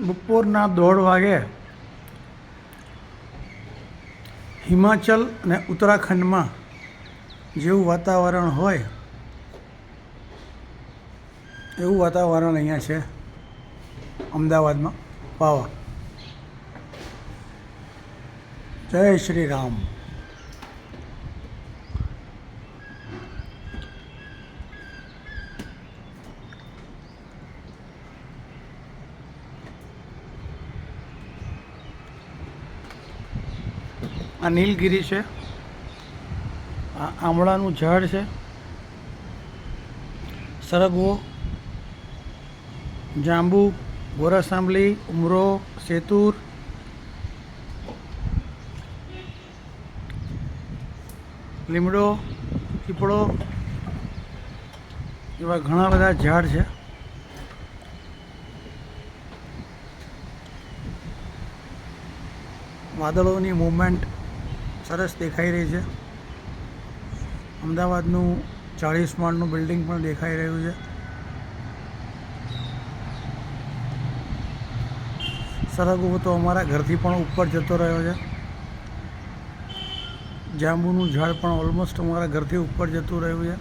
બપોરના 1:30 વાગે હિમાચલ અને ઉત્તરાખંડમાં જેવું વાતાવરણ હોય એવું વાતાવરણ અહીંયા છે અમદાવાદમાં પાવા. જય શ્રી રામ. આ નીલગિરી છે, આ આમળાનું ઝાડ છે, સરગવો, જાંબુ, ગોરાસાંબલી, ઉમરો, સેતુર, લીમડો, પીપળો એવા ઘણા બધા ઝાડ છે. વાદળોની મૂવમેન્ટ સરસ દેખાઈ રહી છે. અમદાવાદનું 40 માળનું બિલ્ડિંગ પણ દેખાઈ રહ્યું છે. સરગવો તો અમારા ઘરથી પણ ઉપર જતો રહ્યો છે. જાંબુનું ઝાડ પણ ઓલમોસ્ટ અમારા ઘરથી ઉપર જતું રહ્યું છે.